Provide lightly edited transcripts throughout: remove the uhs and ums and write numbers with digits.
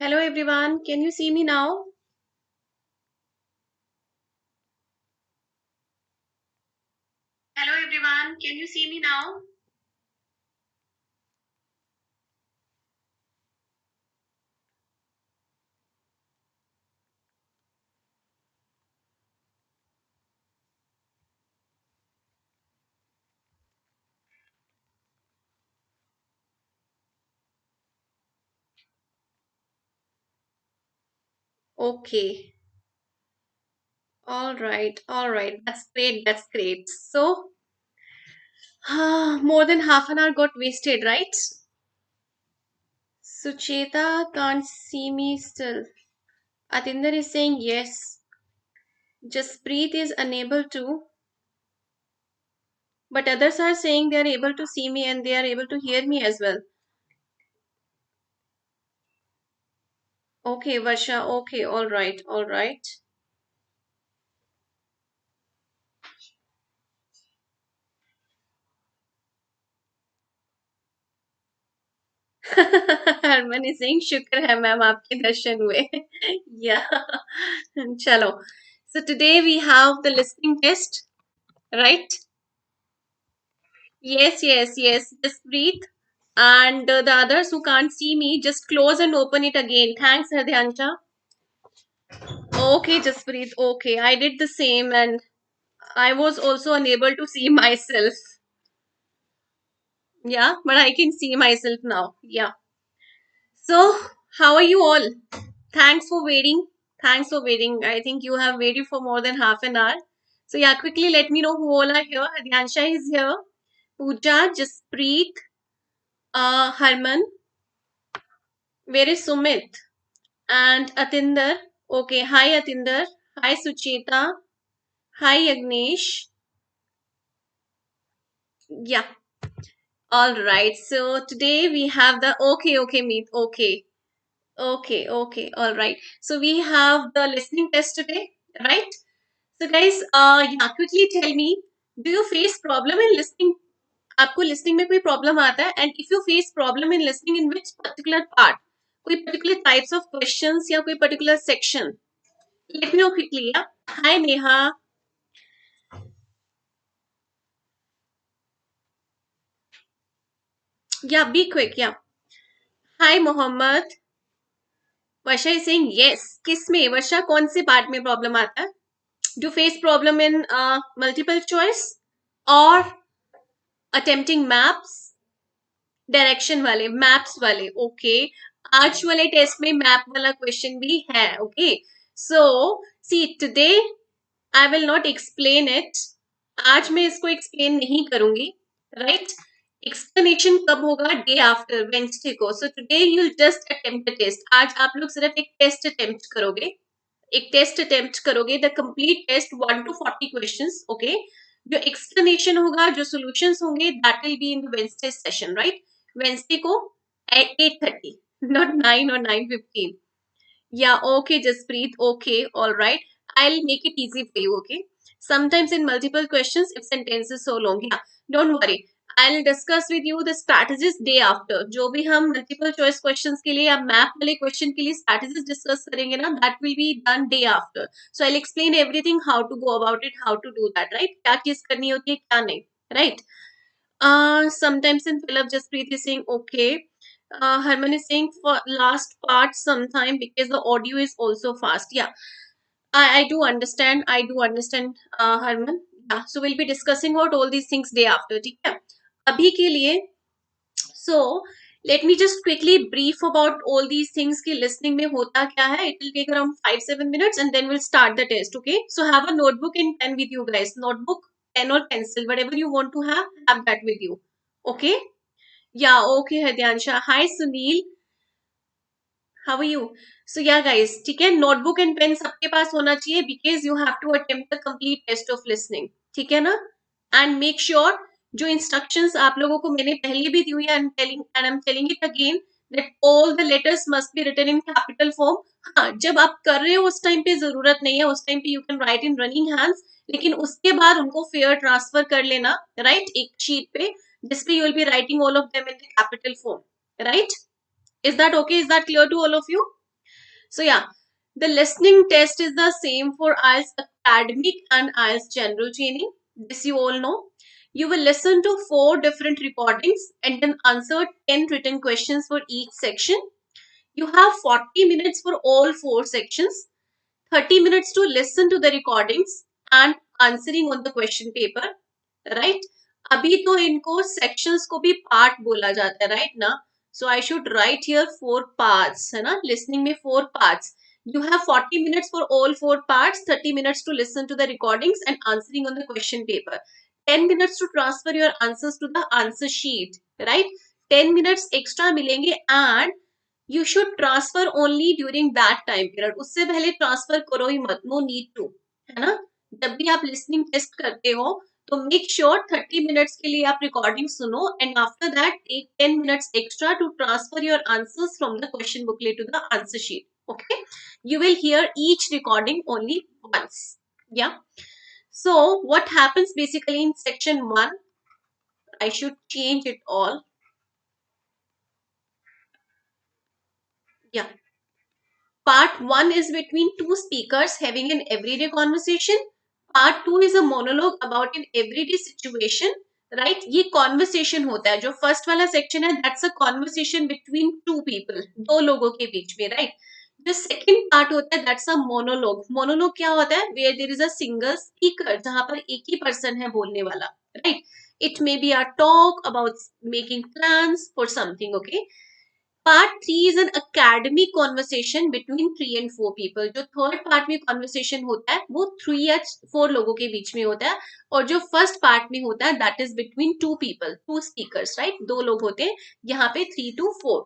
Hello everyone, can you see me now? Hello everyone, can you see me now? Okay, all right, that's great. So, more than half an hour got wasted, right? Sucheta can't see me still. Atinder is saying yes. Jasprit is unable to, but others are saying they are able to see me and they are able to hear me as well. Okay, Varsha, okay, all right, all right. Harman is saying शुक्र है ma'am आपके दर्शन हुए. Yeah. चलो. So today we have the listening test, right? Yes. Just breathe. And the others who can't see me, just close and open it again. Thanks, Hridyansha. Okay, just breathe. Okay, I did the same and I was also unable to see myself. Yeah, but I can see myself now. Yeah. So, how are you all? Thanks for waiting. Thanks for waiting. I think you have waited for more than half an hour. So, yeah, quickly let me know who all are here. Adyansha is here. Pooja, Jaspreet, Harman. Where is Sumit? And Atinder. Okay, hi Atinder. Hi Sucheta. Hi Agnesh. Yeah, all right. So today we have the okay, meet. Okay, all right. So we have the listening test today, right? So guys, yeah, quickly tell me, do you face problem in listening? आपको listening में कोई problem आता है? And if you face problem in listening, in which particular part? कोई particular types of questions या कोई particular section? Let me know quickly, yeah. Hi Neha. Yeah, be quick, yeah. Hi Mohammed. Varsha is saying yes. किस में? वर्षा कौन से part में problem आता है? Do you face problem in multiple choice or attempting maps? Direction वाले maps वाले okay आज वाले टेस्ट में मैप वाला क्वेश्चन भी है okay so see today I will not explain it आज मैं इसको एक्सप्लेन नहीं करूंगी राइट एक्सप्लेनेशन कब होगा डे आफ्टर वेंसडे को so today you just attempt the test आज आप लोग सिर्फ एक टेस्ट अटेम्प्ट करोगे एक टेस्ट अटेम्प्ट करोगे the complete test 1 to 40 questions okay जो एक्सप्लेनेशन होगा जो सॉल्यूशंस होंगे that will be in the Wednesday session right Wednesday को at 8:30 not 9 or 9:15 yeah, okay, Jaspreet. Okay, all right. I'll make it easy for you, okay? Sometimes in multiple questions, if sentence is so long, yeah, don't worry. I'll discuss with you the strategies day after. जो भी हम multiple choice questions के लिए या map वाले question के लिए strategies discuss करेंगे ना, that will be done day after. So I'll explain everything how to go about it, how to do that, right? क्या चीज करनी होती है, क्या नहीं, right? Sometimes in fill up, Jaspreet is saying okay. Harman is saying for last part sometime because the audio is also fast. Yeah, I do understand. I do understand, Harman. Yeah, so we'll be discussing about all these things day after. ठीक है? अभी के लिए so let me just quickly brief about all these things कि listening में होता क्या है. It will take around 5-7 minutes and then we'll start the test. Okay, so have a notebook and pen with you guys. Notebook, pen or pencil, whatever you want to have that with you. Okay. Yeah, okay, Hridyansha. Hi, Sunil. How are you? So yeah, guys, ठीक है notebook and pen सबके पास होना चाहिए because you have to attempt the complete test of listening ठीक है ना and make sure जो इंस्ट्रक्शंस आप लोगों को मैंने पहले भी दी हुई है I am telling it again that all the letters must be written in capital form हाँ जब आप कर रहे हो उस टाइम पे जरूरत नहीं है उस टाइम पे you can write in running hands लेकिन उसके बाद उनको फेयर ट्रांसफर कर लेना राइट एक शीट पे जिसपे you will be writing all of them in the capital form right Is that okay? Is that clear to all of you? So yeah, the listening test is the same for IELTS academic and IELTS general training. This you all know. You will listen to 4 different recordings and then answer 10 written questions for each section. You have 40 minutes for all 4 sections, 30 minutes to listen to the recordings and answering on the question paper, right? अभी तो इनको sections को भी part बोला जाता है, right ना? So I should write here 4 parts, है ना? Listening में 4 parts. You have 40 minutes for all 4 parts, 30 minutes to listen to the recordings and answering on the question paper. 10 minutes to transfer your answers to the answer sheet, right? 10 minutes extra मिलेंगे and you should transfer only during that time period. उससे पहले transfer करो ही मत, no need to, है ना? जब भी आप लिसनिंग टेस्ट करते हो तो मेक श्योर 30 मिनट्स के लिए आप रिकॉर्डिंग सुनो and after that take 10 minutes extra to transfer your answers from the question booklet to the answer sheet. Okay, you will hear each recording only once. Yeah, so what happens basically in section 1, I should change it all. Yeah, part 1 is between two speakers having an everyday conversation. Part 2 is a monologue about an everyday situation. Right? ये conversation होता है. जो first वाला section है, that's a conversation between two people. दो लोगों के बीच में, right? जो second part होता है, that's a monologue. Monologue क्या होता है? Where there is a single speaker, जहाँ पर एक ही person है बोलने वाला, right? It may be a talk about making plans for something, okay? Part 3 is an academic conversation between 3 and 4 people. जो थर्ड पार्ट में कॉन्वर्सेशन होता है वो 3 या 4 लोगों के बीच में होता है और जो फर्स्ट पार्ट में होता है that is between 2 people, 2 speakers, right? 2 लोग होते हैं, यहाँ पे 3 to 4.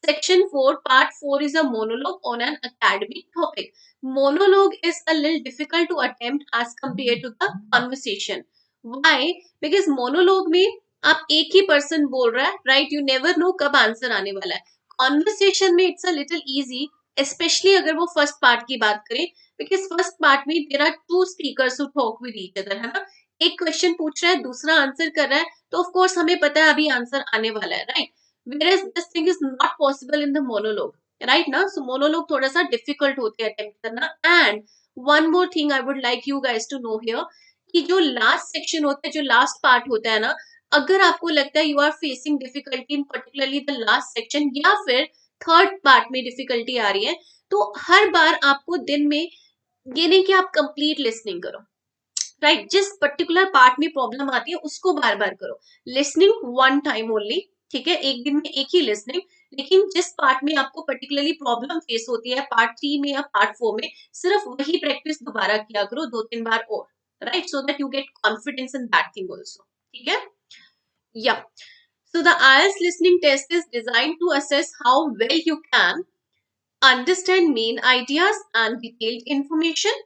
Section 4, part 4 is a monologue on an academic topic. Monologue is a little difficult to attempt as compared to the conversation. Why? Because monologue में आप एक ही person बोल रहा है, राइट? यू नेवर नो कब आंसर आने वाला है. कॉन्वर्सेशन में it's a little easy, specially अगर वो फर्स्ट पार्ट की बात करें, बिकॉज फर्स्ट पार्ट में there are 2 speakers who talk with each other, है ना? एक क्वेश्चन पूछ रहा है, दूसरा आंसर कर रहा है, तो ऑफ कोर्स हमें पता है अभी आंसर आने वाला है, right? whereas this thing is not possible in the monologue, right ना? So monologue थोड़ा सा difficult होते हैं attempt करना. And one more thing I would like you guys to know here कि जो last section होता है, जो last part होता है ना, अगर आपको लगता है you are facing difficulty in particularly the last section या फिर थर्ड पार्ट में डिफिकल्टी आ रही है, तो हर बार आपको दिन में ये नहीं कि आप कंप्लीट लिसनिंग करो, राइट? जिस पर्टिकुलर पार्ट में प्रॉब्लम आती है उसको बार बार करो. लिसनिंग वन टाइम ओनली, ठीक है? एक दिन में एक ही लिसनिंग, लेकिन जिस पार्ट में आपको पर्टिकुलरली प्रॉब्लम फेस होती है पार्ट 3 में या पार्ट 4 में, सिर्फ वही प्रैक्टिस दोबारा किया करो 2-3 बार और, right? So that you get confidence in that thing also, ठीक है? Yeah. So the IELTS listening test is designed to assess how well you can understand main ideas and detailed information,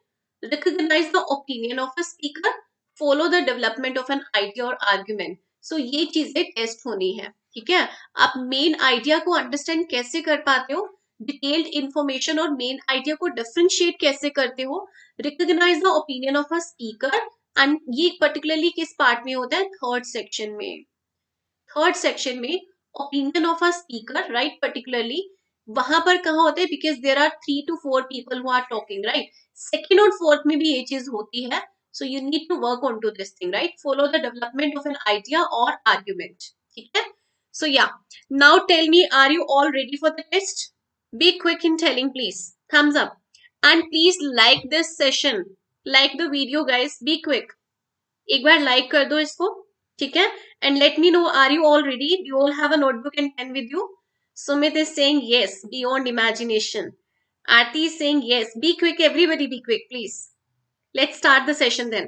recognize the opinion of a speaker, follow the development of an idea or argument. So ये चीजें test होनी है, ठीक है? आप main idea को understand कैसे कर पाते हो, डिटेल्ड इंफॉर्मेशन और मेन आइडिया को डिफरेंशिएट कैसे करते हो, recognise the opinion of a speaker, and ये पर्टिकुलरली किस पार्ट में होता है? थर्ड सेक्शन में. थर्ड सेक्शन में opinion of a speaker, right? Particularly वहां पर कहा होता है because there are 3 to 4 people who are talking, right? Second और फोर्थ में भी ये चीज होती है. So you need to work on to this thing, right? Follow the development of an idea और आर्ग्यूमेंट, ठीक है? So yeah, now tell me, are you all ready for the test? Be quick in telling, please. Thumbs up and please like this session, like the video guys, be quick. एक बार like कर दो इसको, ठीक है? And let me know, are you all ready? Do you all have a notebook and pen with you? Sumit is saying yes, beyond imagination. Aarti is saying yes. Be quick, everybody be quick, please. Let's start the session then.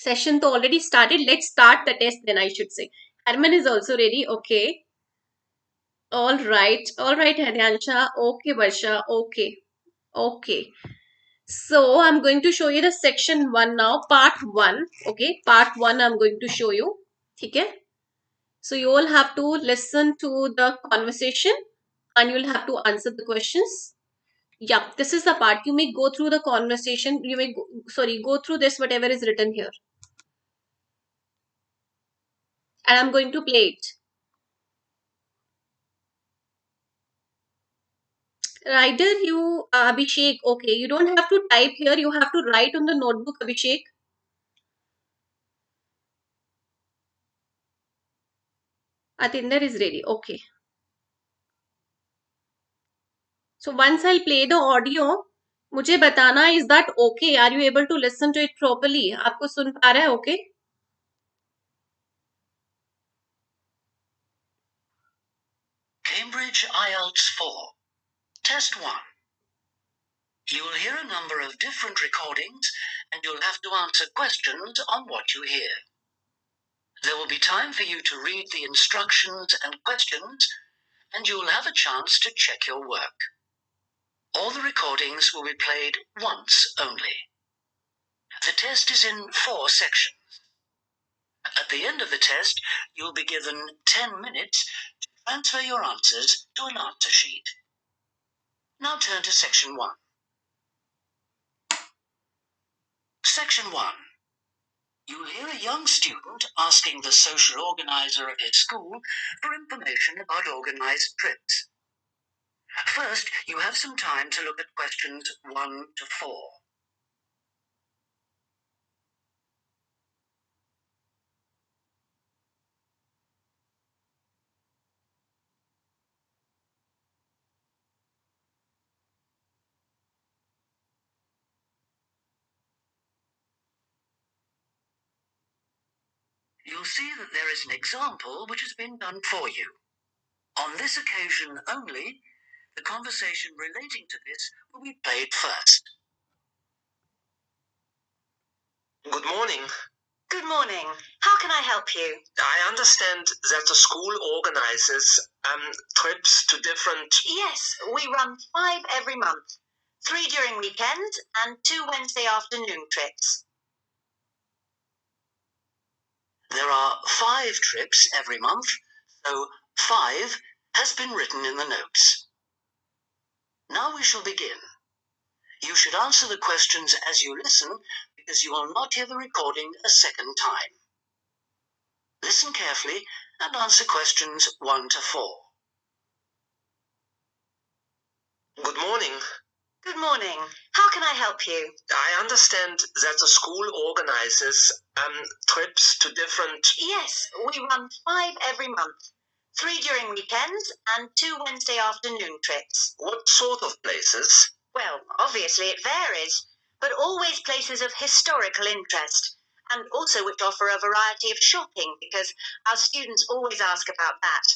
Session to already started. Let's start the test then, I should say. Harman is also ready. Okay. All right. All right, Hadyansha. Okay, Varsha. Okay. Okay. So I'm going to show you the section 1 now, part 1. Okay, part 1 I'm going to show you. Okay, so you all have to listen to the conversation and you'll have to answer the questions. Yeah, this is the part. You may go through the conversation, you may go through this whatever is written here, and I'm going to play it. Rider, you, Abhishek, okay, you don't have to type here, you have to write on the notebook, Abhishek. Atinder is ready, okay. So once I'll play the audio, मुझे बताना, is that okay? Are you able to listen to it properly? आपको सुन पा रहा है, okay? Cambridge IELTS 4, Test 1. You'll hear a number of different recordings and you'll have to answer questions on what you hear. There will be time for you to read the instructions and questions, and you'll have a chance to check your work. All the recordings will be played once only. The test is in 4 sections. At the end of the test, you'll be given 10 minutes to transfer your answers to an answer sheet. Now turn to Section 1. Section 1. You will hear a young student asking the social organizer of his school for information about organized trips. First, you have some time to look at questions 1 to 4. You'll see that there is an example which has been done for you. On this occasion only, the conversation relating to this will be played first. Good morning. Good morning. How can I help you? I understand that the school organizes trips to different... Yes, we run 5 every month. 3 during weekends and 2 Wednesday afternoon trips. There are 5 trips every month, so 5 has been written in the notes. Now we shall begin. You should answer the questions as you listen, because you will not hear the recording a second time. Listen carefully and answer questions 1 to 4. Good morning. Good morning. How can I help you? I understand that the school organizes trips to different... Yes, we run 5 every month. 3 during weekends and 2 Wednesday afternoon trips. What sort of places? Well, obviously it varies, but always places of historical interest, and also which offer a variety of shopping, because our students always ask about that.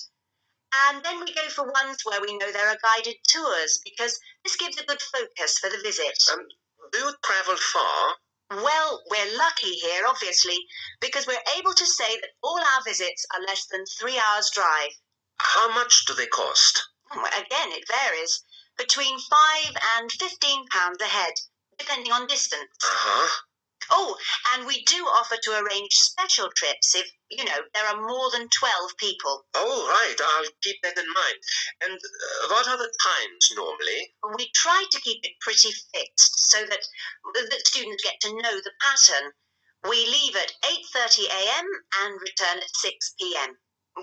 And then we go for ones where we know there are guided tours, because this gives a good focus for the visit. Do you travel far? Well, we're lucky here, obviously, because we're able to say that all our visits are less than 3 hours drive. How much do they cost? Well, again, it varies. Between £5 and £15 a head, depending on distance. Uh-huh. Oh, and we do offer to arrange special trips if, there are more than 12 people. Oh, right. I'll keep that in mind. And what are the times normally? We try to keep it pretty fixed so that the students get to know the pattern. We leave at 8:30 a.m. and return at 6 p.m.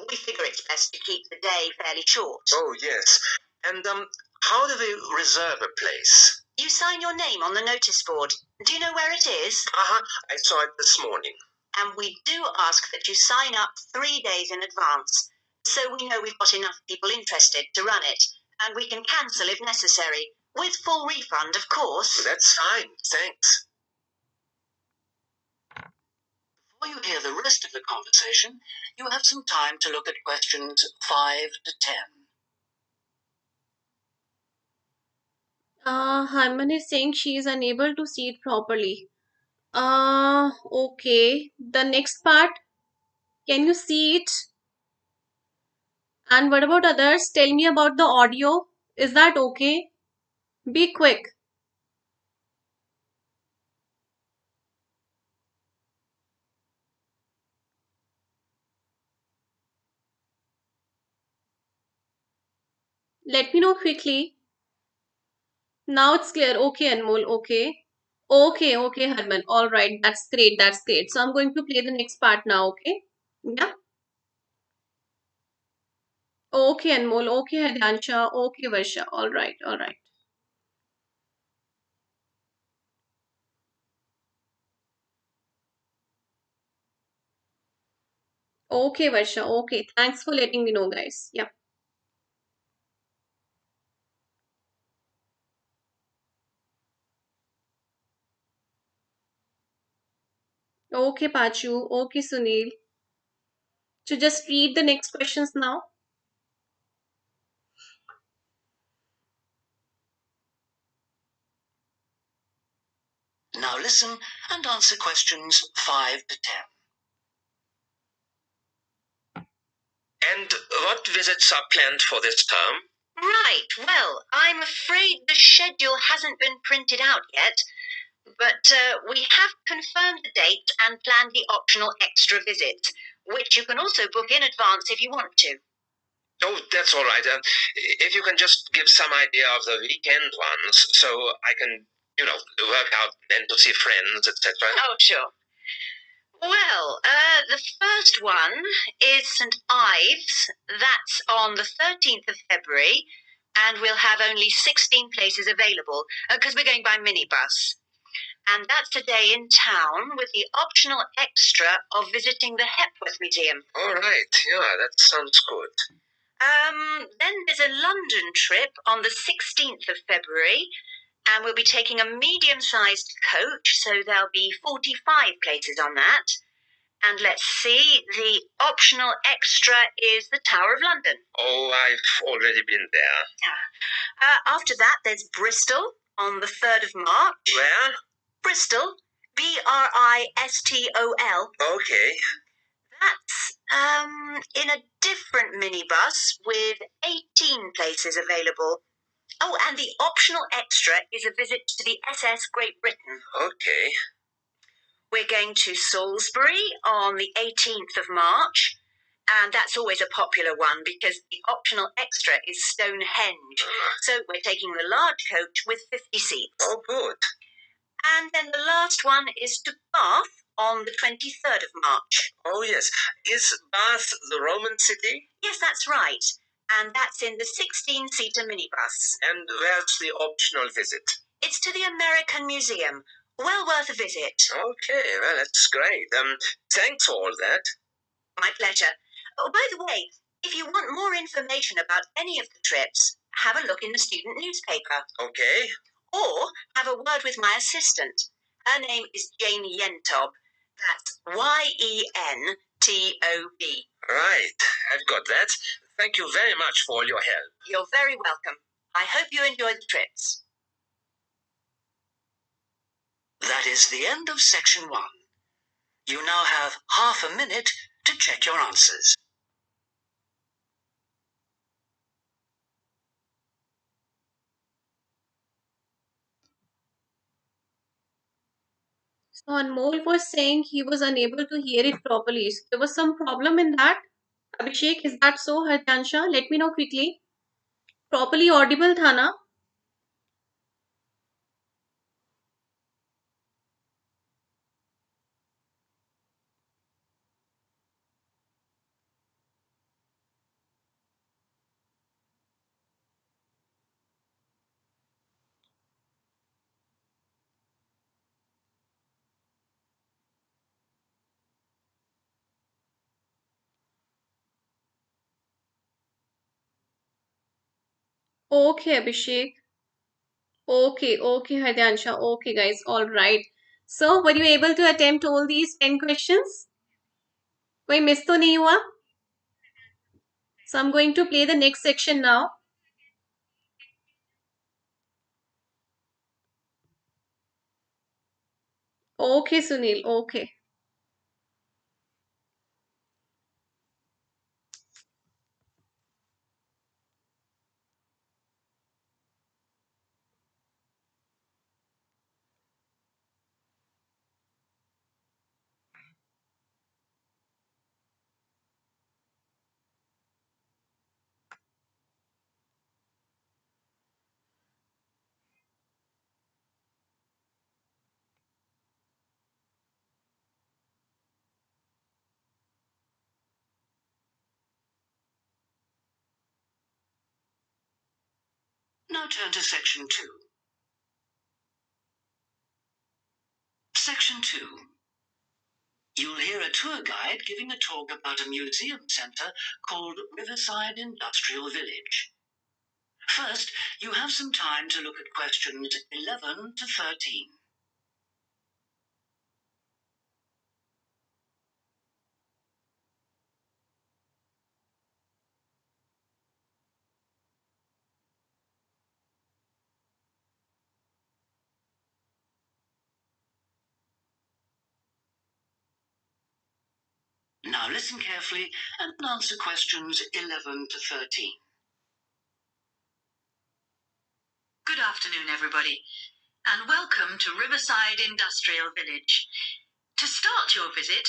We figure it's best to keep the day fairly short. Oh, yes. And how do we reserve a place? You sign your name on the notice board. Do you know where it is? Uh-huh. I saw it this morning. And we do ask that you sign up 3 days in advance, so we know we've got enough people interested to run it, and we can cancel if necessary, with full refund, of course. That's fine. Thanks. Before you hear the rest of the conversation, you have some time to look at questions 5 to 10. Harman is saying she is unable to see it properly. Okay. The next part, can you see it? And what about others? Tell me about the audio. Is that okay? Be quick. Let me know quickly. Now it's clear. Okay, Anmol. Okay. Okay, Harman. All right. That's great. That's great. So I'm going to play the next part now. Okay. Yeah. Okay, Anmol. Okay, Hadansha. Okay, Varsha. All right, all right. Okay, Varsha. Okay, thanks for letting me know, guys. Yeah. Okay, Pachu. Okay, Sunil. So just read the next questions now. Now listen and answer questions 5 to 10. And what visits are planned for this term? Right, well, I'm afraid the schedule hasn't been printed out yet, but we have confirmed the date and planned the optional extra visit, which you can also book in advance if you want to. Oh, that's all right. If you can just give some idea of the weekend ones, so I can, work out when to see friends, etc. Oh, sure. Well, the first one is St. Ives. That's on the 13th of February, and we'll have only 16 places available because we're going by minibus. And that's a day in town with the optional extra of visiting the Hepworth Museum. All right, yeah, that sounds good. Then there's a London trip on the 16th of February, and we'll be taking a medium sized coach, so there'll be 45 places on that. And let's see, the optional extra is the Tower of London. Oh, I've already been there. After that, there's Bristol on the 3rd of March. Where? Bristol. Bristol. Okay. That's in a different minibus with 18 places available. Oh, and the optional extra is a visit to the SS Great Britain. Okay. We're going to Salisbury on the 18th of March, and that's always a popular one because the optional extra is Stonehenge. So we're taking the large coach with 50 seats. Oh, good. And then the last one is to Bath on the 23rd of March. Oh, yes. Is Bath the Roman city? Yes, that's right. And that's in the 16-seater minibus. And where's the optional visit? It's to the American Museum. Well worth a visit. Okay, well, that's great. Thanks for all that. My pleasure. Oh, by the way, if you want more information about any of the trips, have a look in the student newspaper. Okay. Or have a word with my assistant. Her name is Jane Yentob. That's Yentob. Right, I've got that. Thank you very much for all your help. You're very welcome. I hope you enjoy the trips. That is the end of section 1. You now have half a minute to check your answers. So Anmol was saying he was unable to hear it properly. So there was some problem in that. Abhishek, is that so? Hartansha, let me know quickly. Properly audible tha na? Okay, Abhishek. Okay, okay, Hartansha. Okay, guys. All right. So, were you able to attempt all these 10 questions? कोई miss तो नहीं हुआ? So, I'm going to play the next section now. Okay, Sunil. Okay. now turn to Section 2. Section 2. You'll hear a tour guide giving a talk about a museum centre called Riverside Industrial Village. First, you have some time to look at questions 11 to 13. Now listen carefully and answer questions 11 to 13. Good afternoon, everybody, and welcome to Riverside Industrial Village. To start your visit,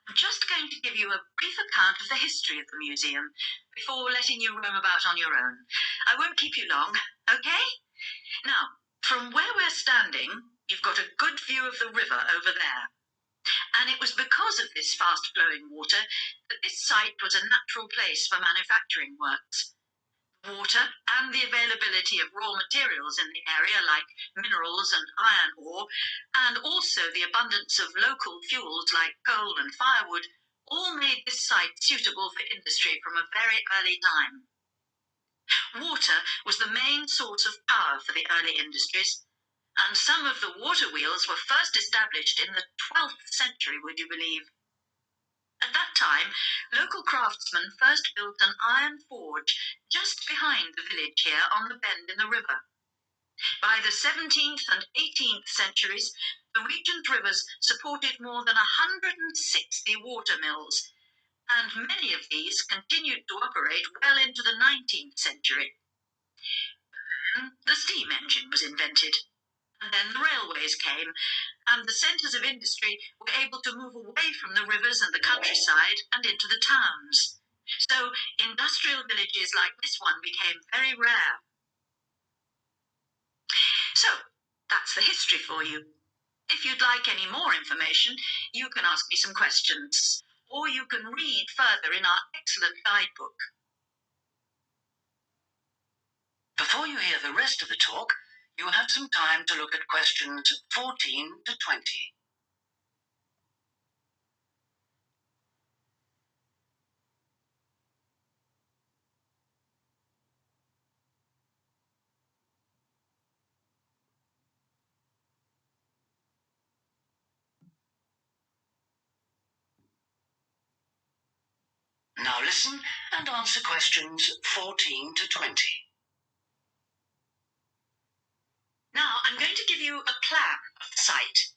I'm just going to give you a brief account of the history of the museum before letting you roam about on your own. I won't keep you long, okay? Now, from where we're standing, you've got a good view of the river over there. And it was because of this fast-flowing water that this site was a natural place for manufacturing works. Water and the availability of raw materials in the area like minerals and iron ore, and also the abundance of local fuels like coal and firewood, all made this site suitable for industry from a very early time. Water was the main source of power for the early industries, and some of the water wheels were first established in the 12th century, would you believe? At that time, local craftsmen first built an iron forge just behind the village here on the bend in the river. By the 17th and 18th centuries, the region's rivers supported more than 160 water mills, and many of these continued to operate well into the 19th century. Then the steam engine was invented, and then the railways came, and the centres of industry were able to move away from the rivers and the countryside and into the towns. So industrial villages like this one became very rare. So that's the history for you. If you'd like any more information, you can ask me some questions, or you can read further in our excellent guidebook. Before you hear the rest of the talk, you have some time to look at questions 14 to 20. Now listen and answer questions 14 to 20. Now I'm going to give you a plan of the site,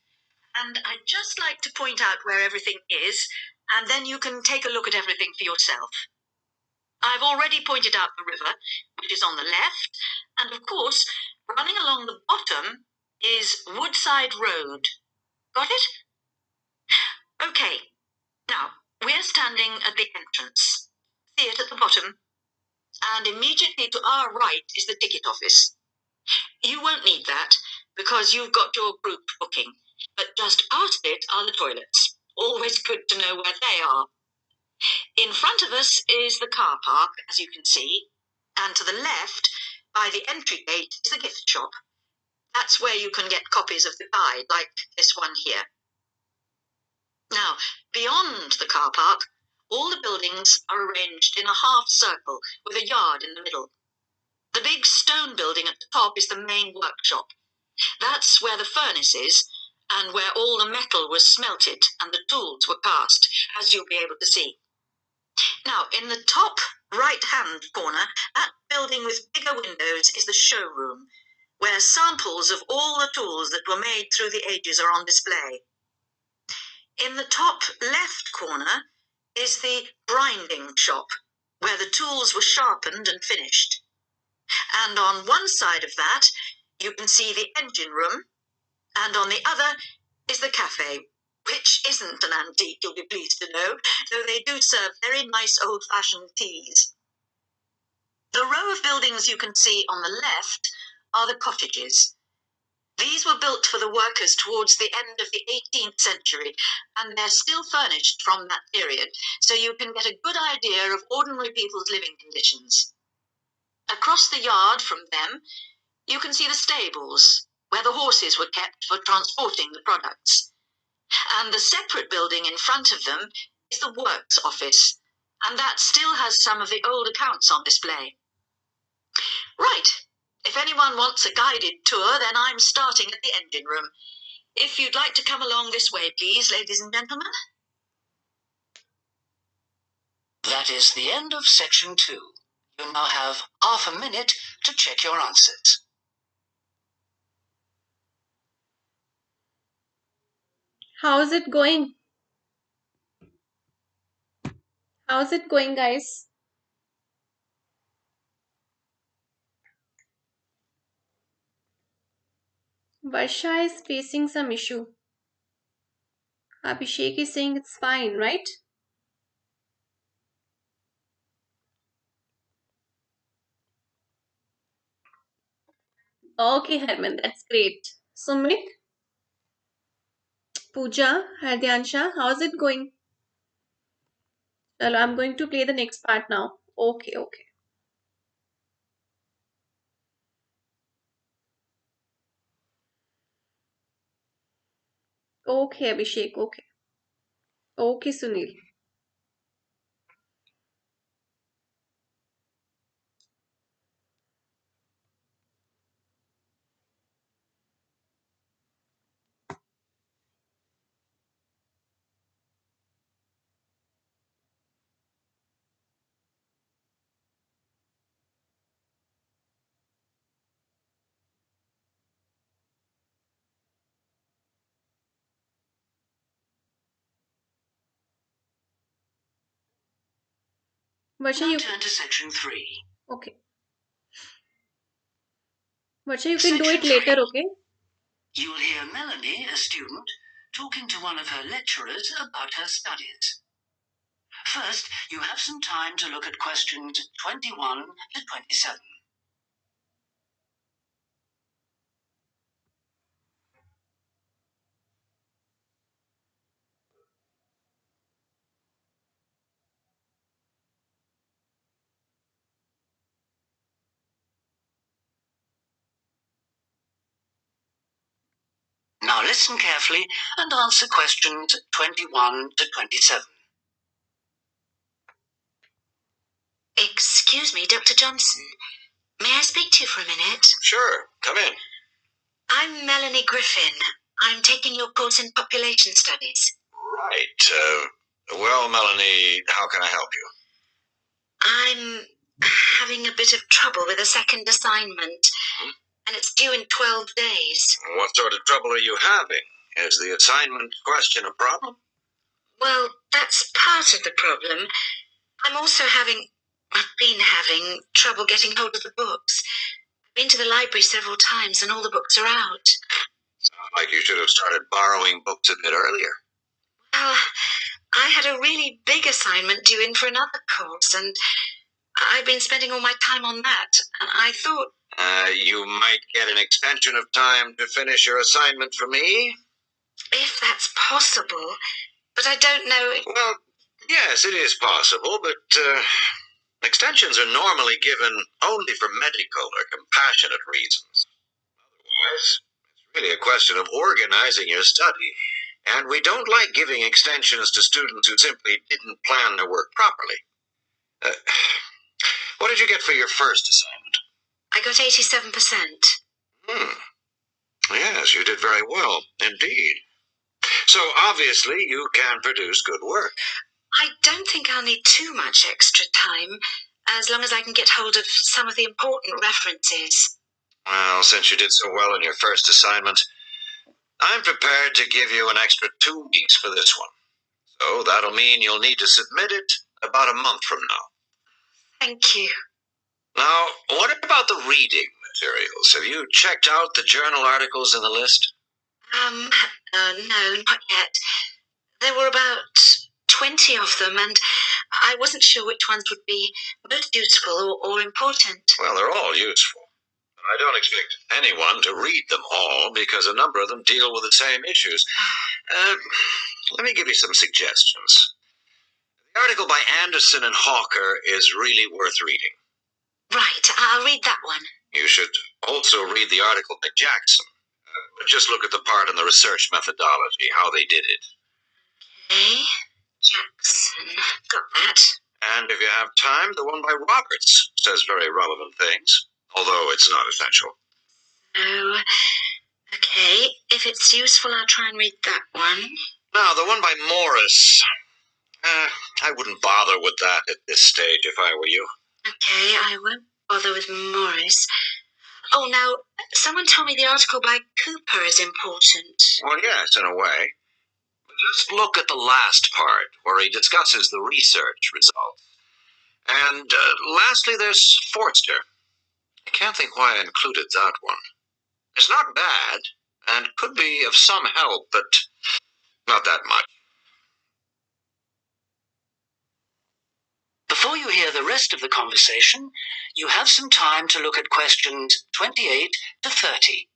and I'd just like to point out where everything is, and then you can take a look at everything for yourself. I've already pointed out the river, which is on the left, and of course, running along the bottom is Woodside Road. Got it? Okay, now we're standing at the entrance. See it at the bottom? And immediately to our right is the ticket office. You won't need that because you've got your group booking, but just past it are the toilets. Always good to know where they are. In front of us is the car park, as you can see, and to the left, by the entry gate, is the gift shop. That's where you can get copies of the guide, like this one here. Now, beyond the car park, all the buildings are arranged in a half circle with a yard in the middle. The big stone building at the top is the main workshop. That's where the furnace is, and where all the metal was smelted and the tools were cast, as you'll be able to see. Now, in the top right-hand corner, that building with bigger windows is the showroom, where samples of all the tools that were made through the ages are on display. In the top left corner is the grinding shop, where the tools were sharpened and finished. And on one side of that, you can see the engine room, and on the other is the cafe, which isn't an antique, you'll be pleased to know, though they do serve very nice old-fashioned teas. The row of buildings you can see on the left are the cottages. These were built for the workers towards the end of the 18th century, and they're still furnished from that period, so you can get a good idea of ordinary people's living conditions. Across the yard from them You can see the stables, where the horses were kept for transporting the products. And the separate building in front of them is the works office, and that still has some of the old accounts on display. Right. If anyone wants a guided tour, then I'm starting at the engine room. If you'd like to come along this way, please, ladies and gentlemen. That is the end of section 2. You now have half a minute to check your answers. How's it going? How's it going, guys? Varsha is facing some issue. Abhishek is saying it's fine, right? Okay, Herman, that's great. Sumit, Pooja, Hardyansha, how's it going? Chalo, I'm going to play the next part now. Okay, okay. Okay, Abhishek, okay. Okay, Sunil. Varsha, Now you turn to section 3. okay. Varsha, you can do it later, okay? You will hear Melanie, a student, talking to one of her lecturers about her studies. First, you have some time to look at questions 21 to 27. Now listen carefully and answer questions 21 to 27. Excuse me, Dr. Johnson. May I speak to you for a minute? Sure, come in. I'm Melanie Griffin. I'm taking your course in population studies. Right. Well, Melanie, how can I help you? I'm having a bit of trouble with a second assignment, and it's due in 12 days. What sort of trouble are you having? Is the assignment question a problem? Well, that's part of the problem. I've been having trouble getting hold of the books. I've been to the library several times and all the books are out. Sounds like you should have started borrowing books a bit earlier. Well, I had a really big assignment due in for another course, and I've been spending all my time on that, and I thought... you might get an extension of time to finish your assignment for me? If that's possible, but I don't know... Well, yes, it is possible, but extensions are normally given only for medical or compassionate reasons. Otherwise, it's really a question of organizing your study, and we don't like giving extensions to students who simply didn't plan their work properly. What did you get for your first assignment? I got 87%. Yes, you did very well, indeed. So obviously you can produce good work. I don't think I'll need too much extra time, as long as I can get hold of some of the important references. Well, since you did so well in your first assignment, I'm prepared to give you an extra 2 weeks for this one. So that'll mean you'll need to submit it about a month from now. Thank you. Now, what about the reading materials? Have you checked out the journal articles in the list? No, not yet. There were about 20 of them, and I wasn't sure which ones would be most useful or important. Well, they're all useful. I don't expect anyone to read them all because a number of them deal with the same issues. Let me give you some suggestions. The article by Anderson and Hawker is really worth reading. Right, I'll read that one. You should also read the article by Jackson. Just look at the part on the research methodology, how they did it. Okay, Jackson, got that. And if you have time, the one by Roberts says very relevant things, although it's not essential. Oh, okay. If it's useful, I'll try and read that one. Now, the one by Morris. I wouldn't bother with that at this stage if I were you. Okay, I won't bother with Morris. Oh, now, someone told me the article by Cooper is important. Well, yes, in a way. Just look at the last part, where he discusses the research results. And lastly, there's Forster. I can't think why I included that one. It's not bad, and could be of some help, but not that much. Before you hear the rest of the conversation, you have some time to look at questions 28 to 30.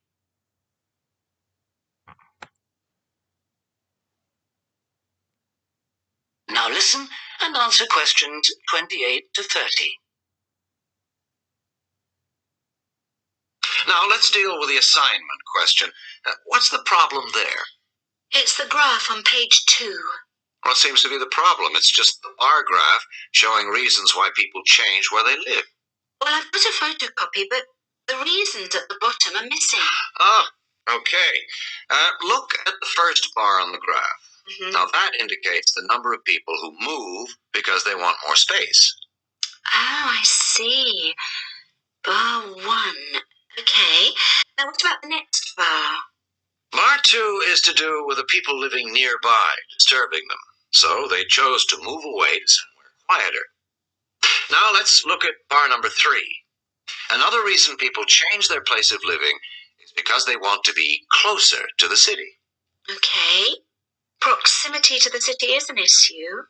Now listen and answer questions 28 to 30. Now let's deal with the assignment question. What's the problem there? It's the graph on page 2. What seems to be the problem? It's just the bar graph showing reasons why people change where they live. Well, I've got a photocopy, but the reasons at the bottom are missing. Ah, okay. Look at the first bar on the graph. Mm-hmm. Now that indicates the number of people who move because they want more space. Oh, I see. Bar 1. Okay. Now what about the next bar? Bar 2 is to do with the people living nearby, disturbing them. So they chose to move away to somewhere quieter. Now let's look at bar number 3. Another reason people change their place of living is because they want to be closer to the city. Okay. Proximity to the city is an issue.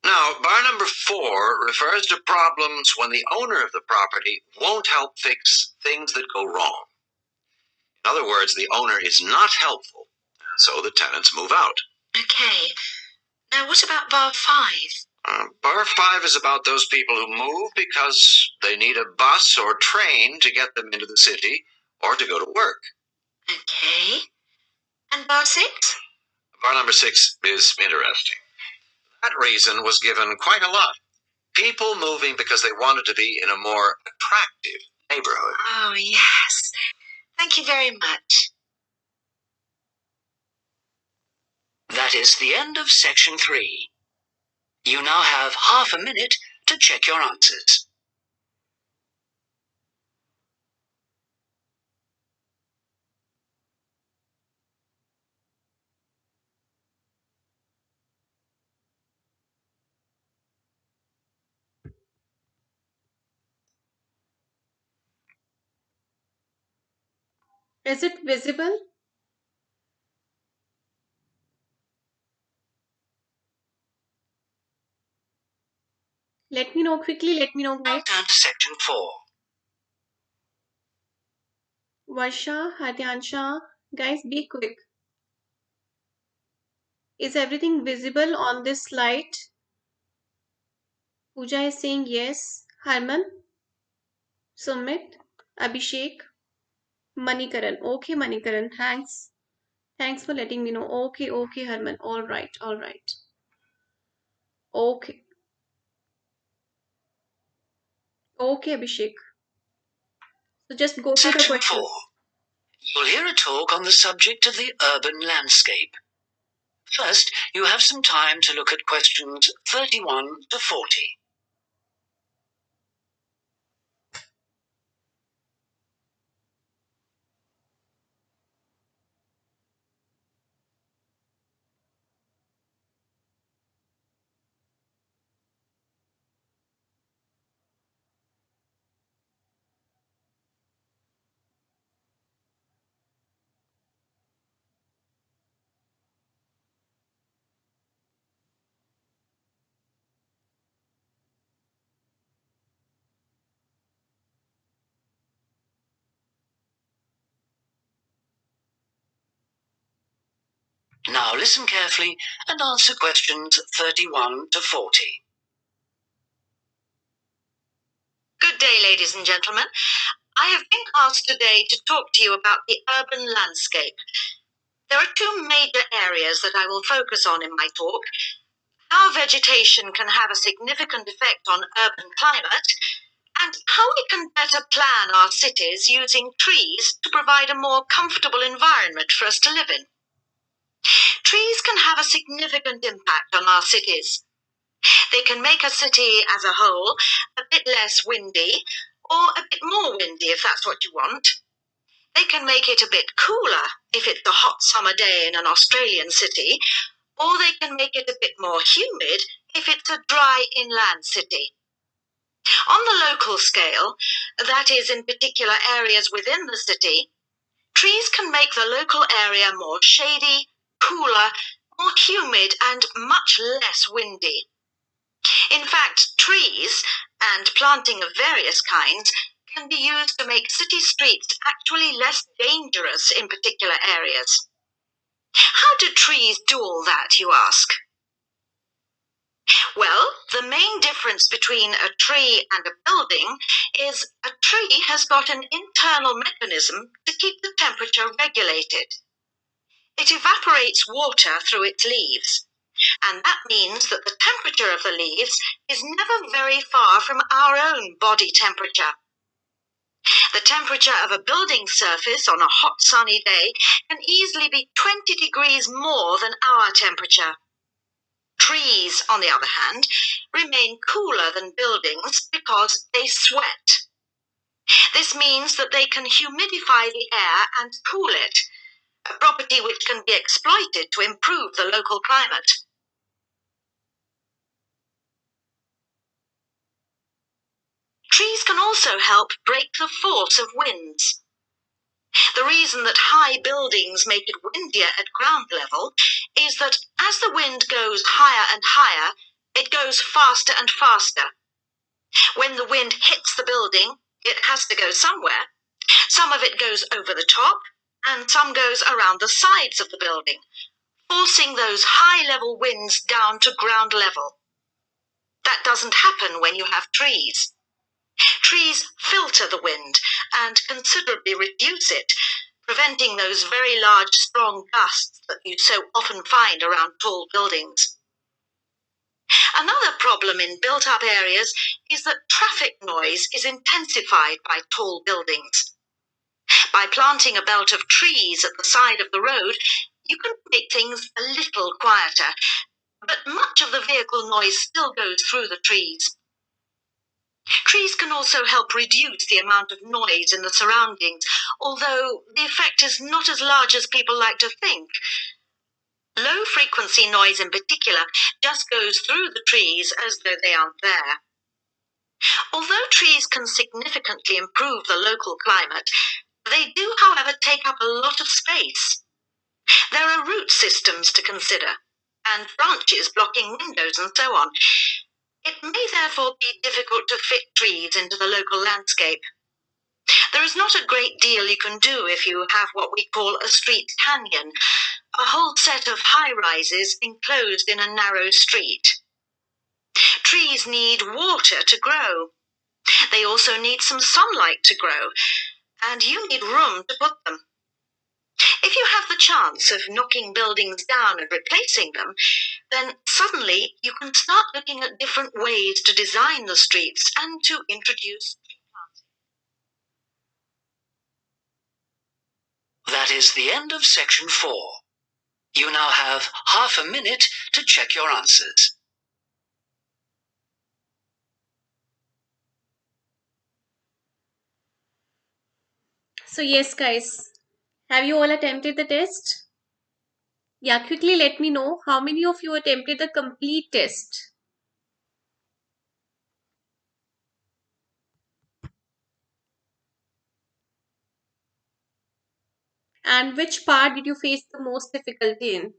Now, bar number 4 refers to problems when the owner of the property won't help fix things that go wrong. In other words, the owner is not helpful, and so the tenants move out. Okay. Now, what about bar 5? Bar 5 is about those people who move because they need a bus or train to get them into the city or to go to work. Okay. And bar 6? Bar number 6 is interesting. That reason was given quite a lot. People moving because they wanted to be in a more attractive neighborhood. Oh, yes. Thank you very much. That is the end of section 3. You now have half a minute to check your answers. Is it visible? Let me know quickly. Let me know, guys. Turn to section 4. Varsha, Hadyansha, guys, be quick. Is everything visible on this slide? Pooja is saying yes. Harman, Sumit, Abhishek, Manikaran. Okay, Manikaran, thanks. Thanks for letting me know. Okay, okay, Harman. All right, all right. Okay. Okay, Abhishek. So just go through the Section questions. 4. You'll hear a talk on the subject of the urban landscape. First, you have some time to look at questions 31 to 40. Now listen carefully and answer questions 31 to 40. Good day. day, ladies and gentlemen. I have been asked today to talk to you about the urban landscape. There are two major areas that I will focus on in my talk: how vegetation can have a significant effect on urban climate, and how we can better plan our cities using trees to provide a more comfortable environment for us to live in. Trees can have a significant impact on our cities. They can make a city as a whole a bit less windy, or a bit more windy if that's what you want. They can make it a bit cooler if it's a hot summer day in an Australian city, or they can make it a bit more humid if it's a dry inland city. On the local scale, that is, in particular areas within the city, trees can make the local area more shady, cooler, more humid, and much less windy. In fact, trees, and planting of various kinds, can be used to make city streets actually less dangerous in particular areas. How do trees do all that, you ask? Well, the main difference between a tree and a building is a tree has got an internal mechanism to keep the temperature regulated. It evaporates water through its leaves, and that means that the temperature of the leaves is never very far from our own body temperature. The temperature of a building surface on a hot sunny day can easily be 20 degrees more than our temperature. Trees, on the other hand, remain cooler than buildings because they sweat. This means that they can humidify the air and cool it, a property which can be exploited to improve the local climate. Trees can also help break the force of winds. The reason that high buildings make it windier at ground level is that as the wind goes higher and higher, it goes faster and faster. When the wind hits the building, it has to go somewhere. Some of it goes over the top, and some goes around the sides of the building, forcing those high-level winds down to ground level. That doesn't happen when you have trees. Trees filter the wind and considerably reduce it, preventing those very large, strong gusts that you so often find around tall buildings. Another problem in built-up areas is that traffic noise is intensified by tall buildings. By planting a belt of trees at the side of the road, you can make things a little quieter, but much of the vehicle noise still goes through the trees. Trees can also help reduce the amount of noise in the surroundings, although the effect is not as large as people like to think. Low-frequency noise in particular just goes through the trees as though they aren't there. Although trees can significantly improve the local climate, they do, however, take up a lot of space. There are root systems to consider, and branches blocking windows and so on. It may therefore be difficult to fit trees into the local landscape. There is not a great deal you can do if you have what we call a street canyon, a whole set of high-rises enclosed in a narrow street. Trees need water to grow. They also need some sunlight to grow, and you need room to put them. If you have the chance of knocking buildings down and replacing them, then suddenly you can start looking at different ways to design the streets and to introduce. That is the end of section 4. You now have half a minute to check your answers. So yes, guys, have you all attempted the test? Yeah, quickly let me know how many of you attempted the complete test. And which part did you face the most difficulty in?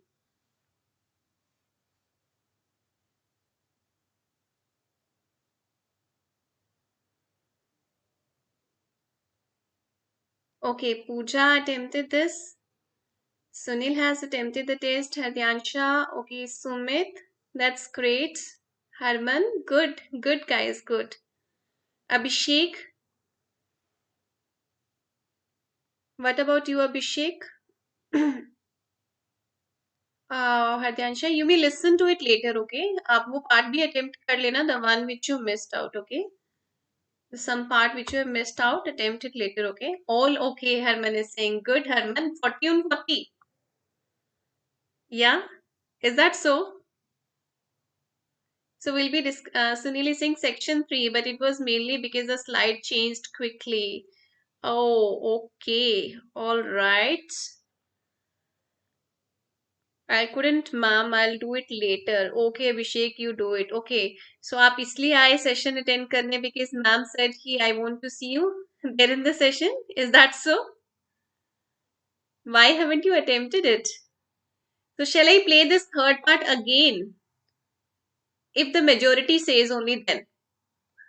Okay, Pooja attempted this. Sunil has attempted the test. Hadyansha, okay, Sumit, that's great. Harman, good, good guys, good. Abhishek, what about you, Abhishek? Hardyansha, you may listen to it later, okay? आप वो part भी attempt कर लेना, the one which you missed out, okay? Some part which you have missed out, attempt it later, okay? All okay, Herman is saying. Good, Herman. 40 on 40. Yeah? Is that so? So we'll be Sunil is saying section 3, but it was mainly because the slide changed quickly. Oh, okay. All right. I couldn't, ma'am. I'll do it later. Okay, Abhishek, you do it. Okay. So आप इसलिए आए session attend करने because ma'am said कि I want to see you there in the session. Is that so? Why haven't you attempted it? So shall I play this third part again? If the majority says only then.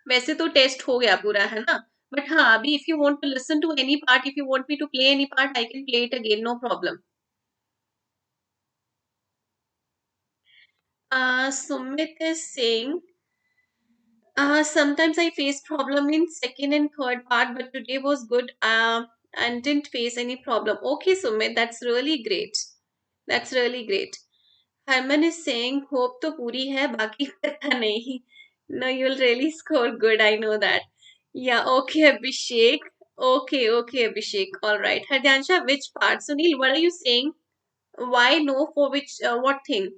वैसे तो test हो गया पूरा है ना but हाँ अभी if you want to listen to any part, if you want me to play any part, I can play it again, no problem. Sumit is saying sometimes I face problem in second and third part, but today was good and didn't face any problem. Okay, Sumit, that's really great. That's really great. Harman is saying hope तो पूरी है बाकी पता नहीं. No, you'll really score good. I know that. Yeah, okay, Abhishek. Okay, Abhishek. All right. Hardyansha, which part? Sunil, what are you saying? Why no for which, what thing?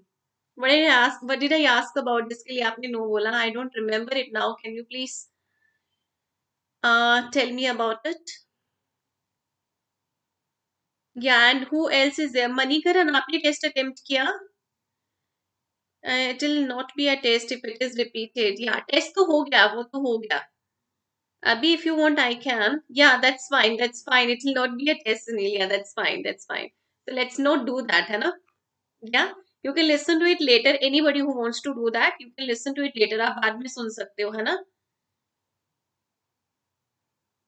What did I ask? What did I ask about this? के लिए आपने no बोला. I don't remember it now. Can you please tell me about it? Yeah, and who else is there? Manikaran, आपने test attempt किया? It will not be a test if it is repeated. Yeah, test तो हो गया, वो तो हो गया. Abhi, if you want, I can. Yeah, that's fine. That's fine. It will not be a test, Sunil. Yeah, that's fine. That's fine. So let's not do that, है ना? Yeah, you can listen to it later. Anybody who wants to do that, you can listen to it later. आप बाद में सुन सकते हो, है ना?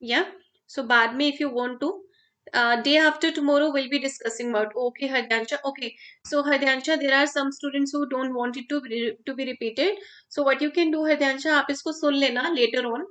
Yeah. So बाद में, if you want to, day after tomorrow we'll be discussing about. Okay, Hardyansha. Okay. So Hardyansha, there are some students who don't want it to be repeated. So what you can do, Hardyansha, आप इसको सुन लेना later on.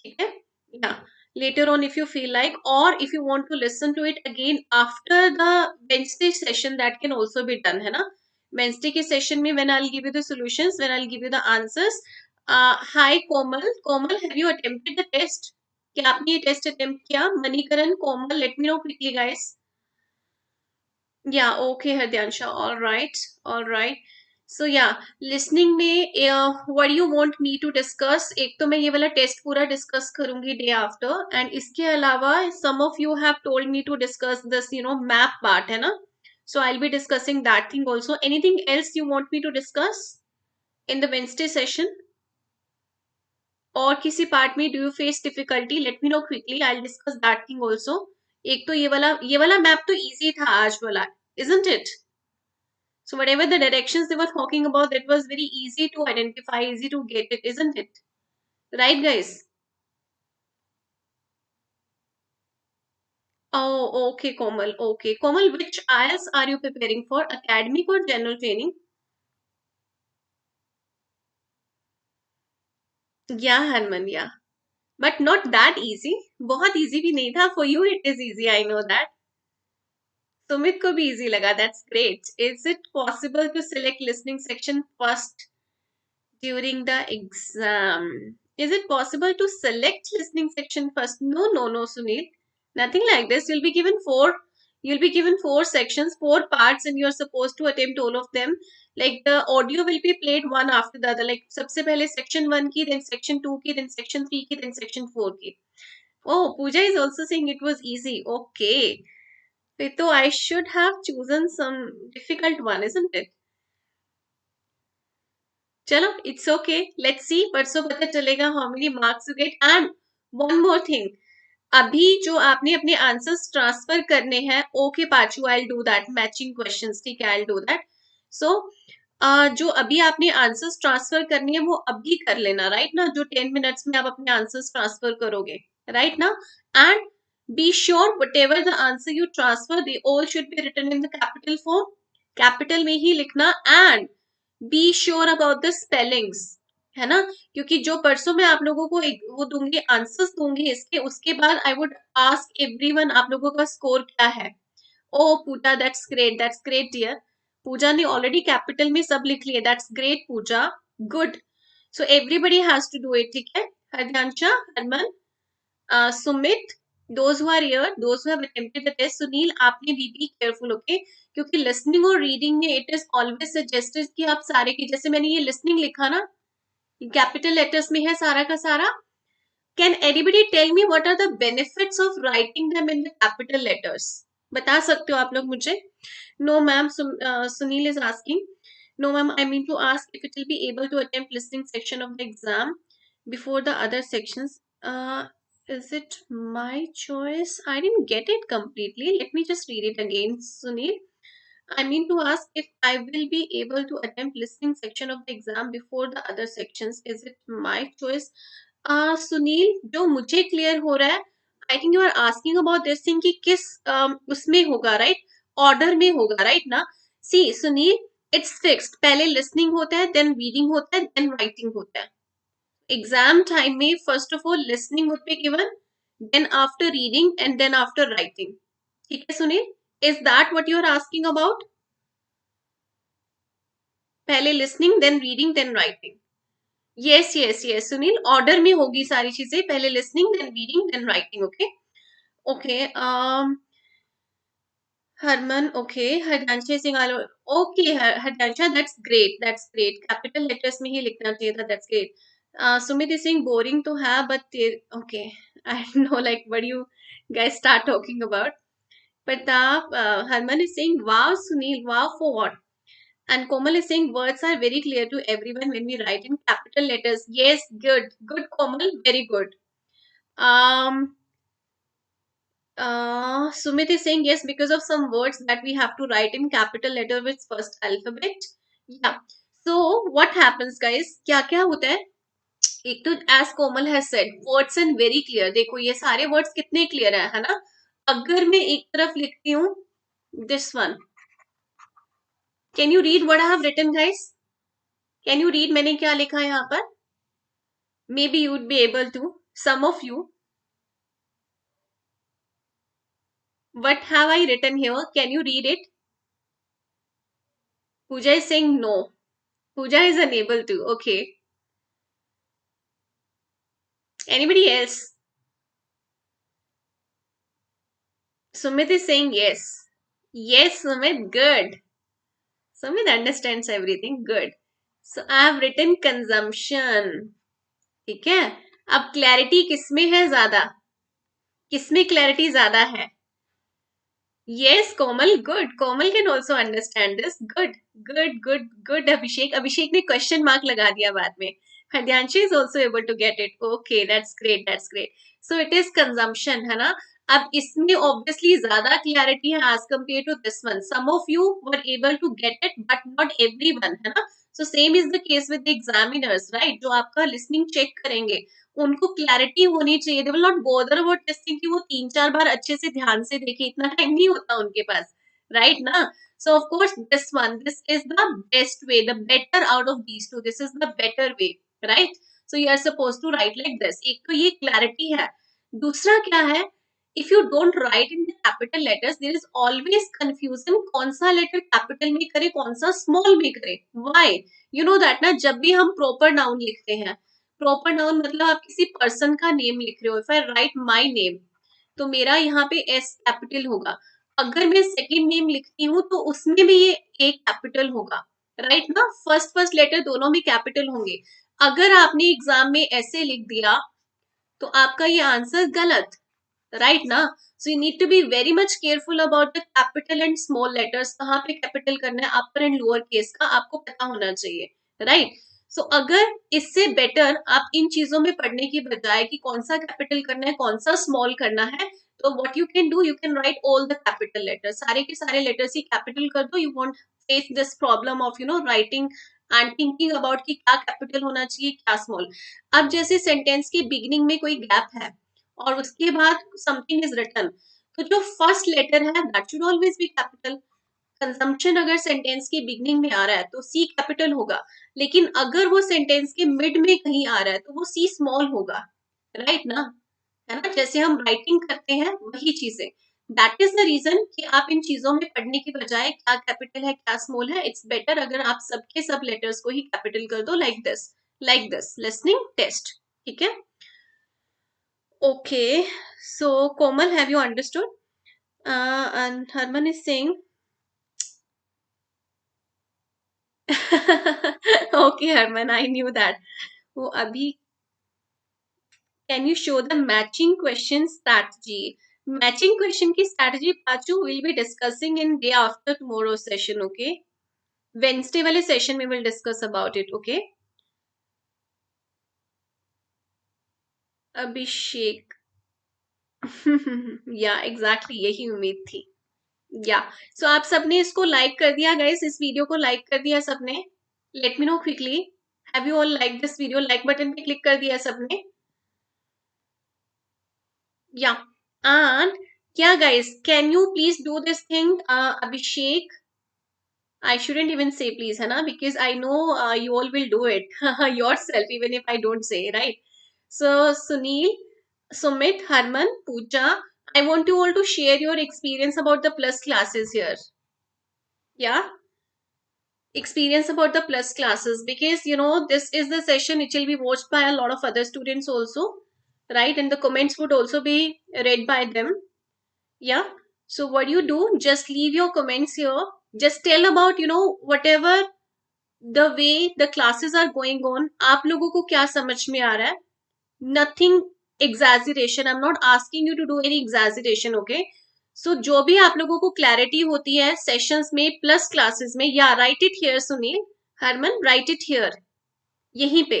ठीक है? Yeah. Later on, if you feel like, or if you want to listen to it again after the Wednesday session, that can also be done, है ना? Wednesday के session में when I'll give you the solutions, when I'll give you the answers. Hi Komal. Komal, have you attempted the test? क्या आपने ये test attempt किया? मणिकरण, कोमल, let me know quickly, guys. Yeah, okay, Hardyansha. All right, all right. So yeah, listening में what do you want me to discuss? एक तो मैं ये वाला टेस्ट पूरा डिस्कस करूंगी day after, and इसके अलावा some of you have told me to discuss this, map part, है ना? So I'll be discussing that thing also. Anything else you want me to discuss in the Wednesday session? और किसी part में do you face difficulty? Let me know quickly. I'll discuss that thing also. एक तो ये वाला map तो easy था आज वाला, isn't it? So whatever the directions they were talking about, that was very easy to identify, easy to get it, isn't it? Right, guys? Oh, okay, Komal. Okay, Komal, which IELTS are you preparing for? Academic or general training? Yeah, Harman, yeah. But not that easy. बहुत easy भी नहीं था. For you, it is easy. I know that. Sumit को भी easy लगा. That's great. Is it possible to select listening section first during the exam? Is it possible to select listening section first? No, Sunil. Nothing like this. You'll be given four sections, four parts, and you're supposed to attempt all of them. Like the audio will be played one after the other. Like सबसे पहले section 1 की, then section 2 की, then section 3 की, then section 4 की. Oh, Pooja is also saying it was easy. Okay. So I should have chosen some difficult one, isn't it? चलो it's okay let's see परसों पता चलेगा how many marks you get and one more thing अभी जो आपने अपने answers transfer करने हैं ओके पाचू I do that matching questions ठीक है आई डू दैट सो जो अभी आपने आंसर्स ट्रांसफर करनी है वो अभी कर लेना राइट ना जो 10 मिनट्स में आप अपने आंसर्स ट्रांसफर करोगे राइट ना and be sure whatever the answer you transfer they all should be written in the capital form capital में ही लिखना and be sure about the spellings है ना, क्योंकि जो परसों मैं आप लोगों को वो दूंगी, आंसर्स दूंगी इसके, उसके बाद आई वुड आस्क एवरीवन आप लोगों का स्कोर क्या है। Oh Pooja, that's great dear. Pooja ने ऑलरेडी कैपिटल में सब लिख लिया, that's great Pooja, good. So everybody has to do it, ठीक है। हरदांशा, Harman, Sumit, those who are here, those who have attempted the test, Sunil आपने be careful, okay? क्योंकि listening और reading में it is always suggested कि आप सारे के, जैसे मैंने ये listening लिखा ना, कैपिटल लेटर्स में है सारा का सारा। Can anybody tell me what are the benefits of writing them in the capital letters? बता सकते हो आप लोग मुझे? No ma'am, Sunil is asking. No ma'am, I mean to ask if it will be able to attempt listening section of the exam before the other sections. Is it my choice? I didn't get it completely. Let me just read it again, Sunil. I mean to ask if I will be able to attempt listening section of the exam before the other sections. Is it my choice? Sunil, जो मुझे clear हो रहा है, I think you are asking about this thing कि किस उसमें होगा, right? Order में होगा, राइट ना? सी सुनील, इट्स फिक्स्ड, पहले लिसनिंग होता है, देन रीडिंग होता है, देन राइटिंग होता है। एग्जाम टाइम में first of all listening would be given, then after reading and then after writing. ठीक है Sunil, is that what you are asking about? पहले listening, then reading, then writing. Yes yes yes Sunil, order में होगी सारी चीजें, पहले listening, then reading, then writing, okay okay. Harman, okay. Hardansha Singh, okay Hardansha, that's great, capital letters में ही लिखना चाहिए था, that's great. Sumit Singh, boring तो है but okay, I know like what you guys start talking about. Pratap, Harman is saying, wow, Sunil, wow for what? And Komal is saying, words are very clear to everyone when we write in capital letters. Yes, good, Komal, very good. Um, Sumit is saying, yes, because of some words that we have to write in capital letter with first alphabet. Yeah. So what happens, guys? क्या क्या होता है? एक तो as Komal has said, words and very clear. देखो ये सारे words कितने clear है ना? अगर मैं एक तरफ लिखती हूँ, this one. Can you read what I have written, guys? Can you read मैंने क्या लिखा है यहाँ पर? Maybe you would be able to. Some of you. What have I written here? Can you read it? Pooja is saying no. Pooja is unable to. Okay. Anybody else? Sumit is saying yes. Yes, Sumit. Good. Sumit understands everything. Good. So I have written consumption. ठीक है? अब clarity किसमें है ज़्यादा? किसमें clarity ज़्यादा है? Yes, Komal, good. Komal can also understand this. Good, Abhishek. Abhishek ने question mark लगा दिया बाद में. Hadyanshi is also able to get it. Okay, that's great. So it is consumption, है ना? अब इसमें obviously ज़्यादा clarity है as compared to this one. Some of you were able to get it, but not everyone, है ना? So same is the case with the examiners, right? जो आपका listening check करेंगे, उनको क्लैरिटी होनी चाहिए। They will not bother about testing कि वो 3-4 बार अच्छे से ध्यान से देखे, इतना टाइम नहीं होता उनके पास, राइट ना? So of course this is the best way, the better out of these two, this is the better way, right? So you are suppose to write like this. एक तो ये क्लैरिटी है, दूसरा क्या है, if you don't write in the capital letters there is always confusion, कौन सा letter capital में करे, कौन सा स्मॉल में करे। व्हाई? यू नो दैट ना, जब भी हम प्रॉपर नाउन लिखते हैं, प्रॉपर नाउन मतलब आप किसी पर्सन का नेम लिख रहे हो, if I right my name तो मेरा यहाँ पे एस कैपिटल होगा। अगर मैं सेकंड नेम लिखती हूँ तो उसमें भी ये ए कैपिटल होगा, राइट ना? फर्स्ट लेटर दोनों में कैपिटल होंगे। अगर आपने एग्जाम में ऐसे लिख दिया तो आपका ये आंसर गलत, राइट ना? So you need to be very much careful about the capital and small letters, कहाँ पे कैपिटल करना है, अपर एंड लोअर केस का आपको पता होना चाहिए, राइट? सो अगर इससे बेटर आप इन चीजों में पढ़ने की बजाय कि कौन सा कैपिटल करना है, कौन सा स्मॉल करना है, तो what you can do, you can write all the capital letters, सारे के सारे लेटर्स ही कैपिटल कर दो। You want face this problem of writing and thinking about कि क्या कैपिटल होना चाहिए, क्या स्मॉल। अब जैसे सेंटेंस के बिगिनिंग में कोई गैप है और उसके बाद समथिंग इज रिटन, तो जो फर्स्ट लेटर है that should always be capital, consumption अगर सेंटेंस के बिगनिंग में आ रहा है तो सी कैपिटल होगा, लेकिन अगर वो सेंटेंस के मिड में कहीं आ रहा है तो वो सी स्मॉल होगा, राइट ना, है ना, जैसे हम राइटिंग करते हैं वही चीजें। दैट इज द रीजन कि आप इन चीजों में पढ़ने की बजाय क्या कैपिटल है क्या स्मॉल है, इट्स बेटर अगर आप सबके सब लेटर्स को ही कैपिटल कर दो, लाइक दिस लिसनिंग टेस्ट, ठीक है। Okay, so Komal, have you understood? And Harman is saying, okay, Harman, I knew that. वो अभी, can you show the matching question strategy? Matching question की strategy Pachu we'll be discussing in day after tomorrow session, okay? Wednesday वाले session में we'll discuss about it, okay? अभिषेक, या exactly यही उम्मीद थी। या सो आप सबने इसको लाइक कर दिया गाइस, इस वीडियो को लाइक कर दिया सबने? Let me know quickly, have you all like this video? Like button पे क्लिक कर दिया सबने? या एंड क्या guys, can you please do this thing? Abhishek, I shouldn't even say please, है ना, because I know you all will do it yourself even if I don't say, right? So Sunil, Sumit, Harman, Pooja, I want you all to share your experience about the plus classes here. Yeah, experience about the plus classes, because you know this is the session which will be watched by a lot of other students also, right? And the comments would also be read by them. Yeah, so what you do, just leave your comments here, just tell about, you know, whatever the way the classes are going on, आप लोगों को क्या समझ में आ रहा है, nothing exaggeration, I'm not asking you to do any exaggeration, okay? So जो भी आप लोगों को क्लैरिटी होती है सेशंस में प्लस क्लासेस में, या write it here Sunil, Harman write it here, यहीं पे,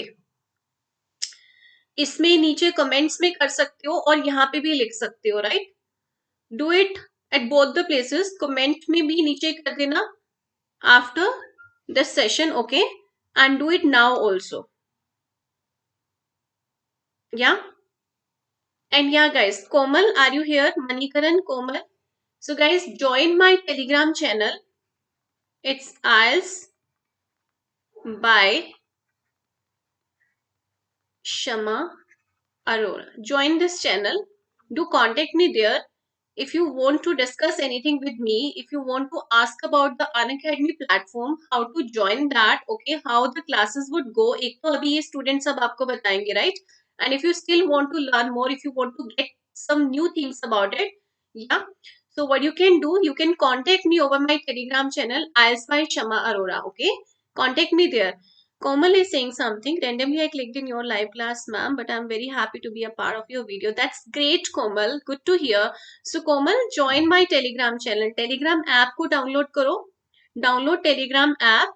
इसमें नीचे कमेंट्स में कर सकते हो और यहाँ पे भी लिख सकते हो, right? Do it at both the places, comment में भी नीचे कर देना after this session, okay, and do it now also, या and yeah guys, Komal, are you here? Manikaran, Komal, so guys, join my Telegram channel, it's IELTS by Shama Arora. Join this channel. Do contact me there. If you want to discuss anything with me, if you want to ask about the Unacademy platform, how to join that, okay, how the classes would go, एक तो अभी ये students सब आपको बताएंगे, right? And if you still want to learn more, if you want to get some new things about it, yeah. So what you can do, you can contact me over my Telegram channel, IELTS by Shama Arora, okay? Contact me there. Komal is saying something. Randomly, I clicked in your live class, ma'am, but I'm very happy to be a part of your video. That's great, Komal. Good to hear. So, Komal, join my Telegram channel. Telegram app को download करो. Download Telegram app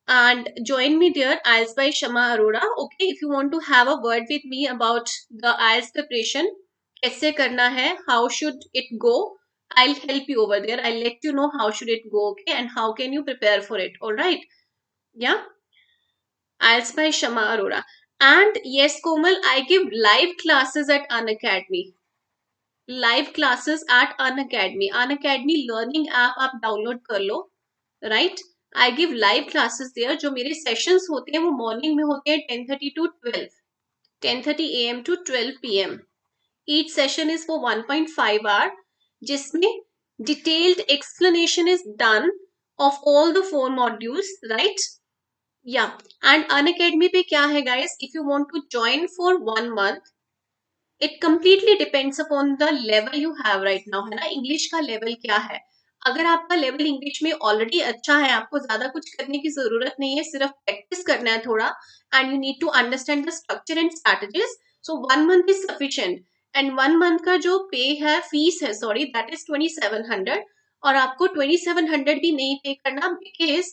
and join me there. IELTS by Shama Arora. Okay, if you want to have a word with me about the IELTS preparation, कैसे करना है, how should it go, I'll help you over there. I'll let you know how should it go, okay, and how can you prepare for it. All right. Yeah. IELTS by Shama Arora. And yes, Komal, I give live classes at Unacademy. Live classes at Unacademy. Unacademy learning app आप download कर लो, right? I give live classes there. जो मेरे sessions होते हैं वो morning में होते हैं 10:30 to 12, 10:30 a.m. to 12 p.m. Each session is for 1.5 hour, जिसमें detailed explanation is done of all the 4 modules, right? Yeah, and Unacademy पे क्या है guys? If you want to join for 1 month, it completely depends upon the level you have right now, है ना? English का level क्या है? अगर आपका लेवल इंग्लिश में ऑलरेडी अच्छा है, आपको ज्यादा कुछ करने की जरूरत नहीं है, सिर्फ प्रैक्टिस करना है थोड़ा, and you need to understand the structure and strategies, so 1 month is sufficient, and 1 month का जो पे है, फीस है, सॉरी, दैट इज 2700, और आपको 2700 भी नहीं पे करना, because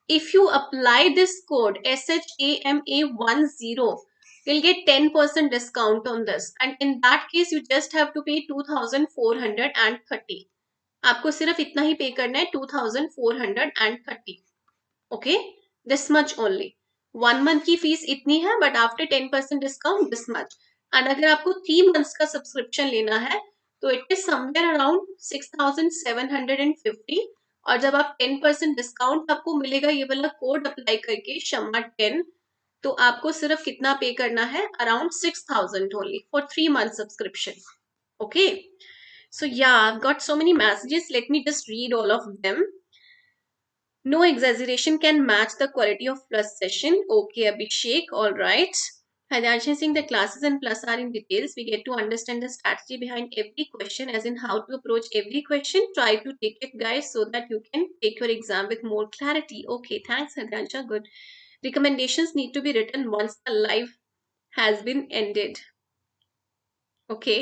if you apply this code SHAMA10, you'll get 10% discount on this, and in that case you just have to pay 2430. आपको सिर्फ इतना ही पे करना है, 2430, okay, this much only. 1 month की फीस इतनी है, but after 10% discount this much. And अगर आपको 3 months का सब्सक्रिप्शन लेना है तो इट इज समवेयर अराउंड 6,750। और जब आप 10% डिस्काउंट आपको मिलेगा ये वाला कोड अप्लाई करके शमा 10, तो आपको सिर्फ कितना पे करना है, around 6,000 only for 3 month subscription. Okay, so yeah, I've got so many messages. Let me just read all of them. No exaggeration can match the quality of Plus session. Okay, Abhishek, all right. Hadanshan Singh, the classes and Plus are in details. We get to understand the strategy behind every question, as in how to approach every question. Try to take it, guys, so that you can take your exam with more clarity. Okay, thanks, Hadansha. Good. Recommendations need to be written once the live has been ended. Okay.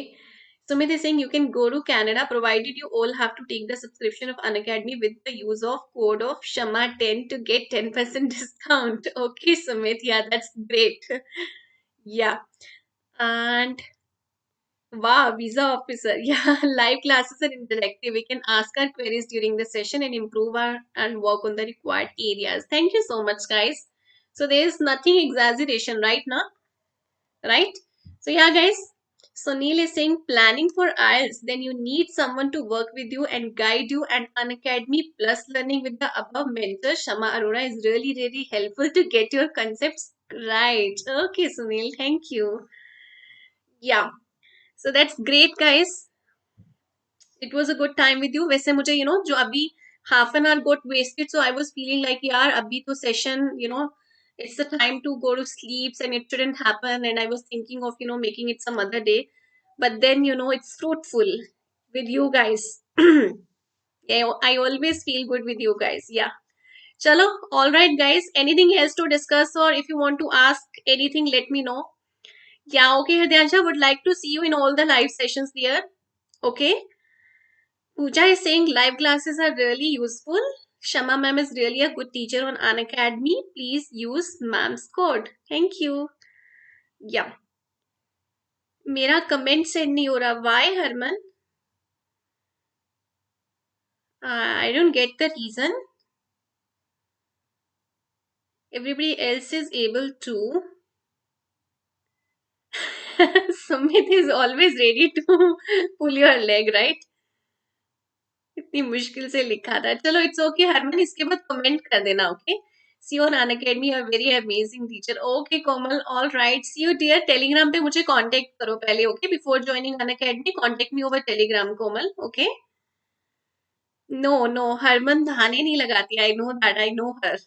Sumit is saying you can go to Canada provided you all have to take the subscription of Unacademy with the use of code of Shama10 to get 10% discount. Okay, Sumit. Yeah, that's great. Yeah. And wow, visa officer. Yeah, live classes are interactive. We can ask our queries during the session and improve our and work on the required areas. Thank you so much, guys. So there is nothing exaggeration right now, right? So yeah, guys. So Neil is saying planning for IELTS, then you need someone to work with you and guide you, and Unacademy plus learning with the above mentor Shama Arora is really, really helpful to get your concepts right. Okay, Sunil, thank you. Yeah, so that's great, guys. It was a good time with you. वैसे मुझे जो अभी half an hour got wasted, so I was feeling like यार अभी तो session, it's the time to go to sleeps and it shouldn't happen, and I was thinking of making it some other day, but then it's fruitful with you guys. Yeah, I always feel good with you guys. Yeah. Chalo, all right, guys. Anything else to discuss, or if you want to ask anything, let me know. Yeah, okay, Hridyansha, would like to see you in all the live sessions there. Okay. Pooja is saying live classes are really useful. Shama ma'am is really a good teacher on Unacademy. Please use ma'am's code. Thank you. Yeah. मेरा comment send नहीं हो रहा. Why, Harman? I don't get the reason. Everybody else is able to. Sumit is always ready to pull your leg, right? इतनी मुश्किल से लिखा था. चलो, it's okay, हरमन. इसके बाद कमेंट कर देना, okay? See you on Unacademy, a very amazing teacher. Okay, Komal, all right. See you, dear. Telegram पे मुझे contact करो पहले, okay? Before joining Unacademy, contact me over Telegram, Komal, okay? No, no, Harman धाने नहीं लगाती. I know that. I know her.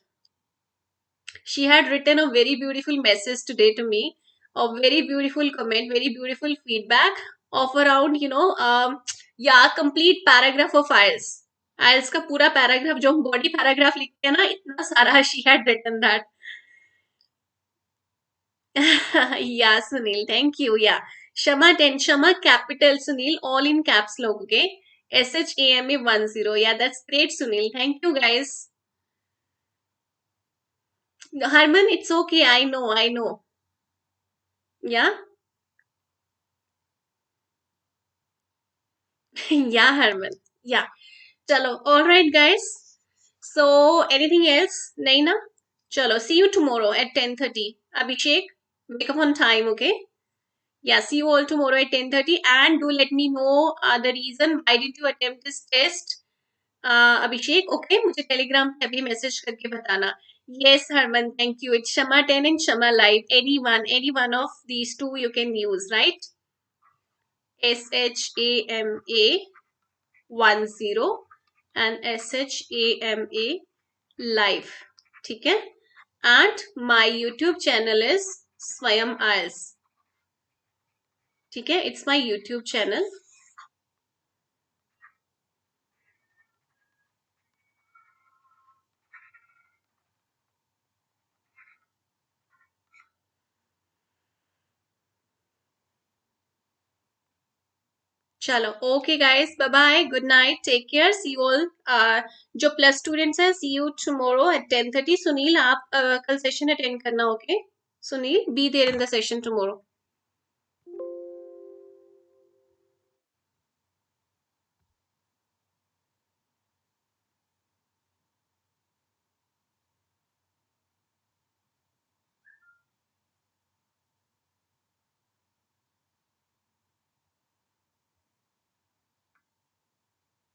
She had written a very beautiful message today to me, a very beautiful comment, very beautiful feedback of around, yeah, complete paragraph of IELTS. IELTS का पूरा paragraph जो हम body paragraph लिखते हैं ना, इतना सारा she had written that. Yeah, Sunil, thank you. Yeah, Shama 10, Shama capital Sunil, all in caps lock, okay? SHAMA 10. Yeah, that's great, Sunil. Thank you, guys. Harman, it's okay. I know, I know. Yeah. Yeah, Harman. Yeah. Chalo. All right, guys. So, anything else? Naina? Chalo. See you tomorrow at 10:30. Abhishek, wake up on time, okay? Yeah, see you all tomorrow at 10:30. And do let me know the reason why did you attempt this test. Abhishek, okay? मुझे Telegram पे अभी message करके बताना. Yes, Harman, thank you. It's Shama 10 and Shama Live. Any one of these two you can use, right? SHAMA 10 and SHAMA live. ठीक है? And my YouTube channel is Savayam IELTS. ठीक है? It's my YouTube channel. चलो, okay guys, bye bye, good night, take care, see you all. जो plus students हैं, see you tomorrow at 10:30. Sunil, आप कल session attend करना, okay? Sunil, be there in the session tomorrow.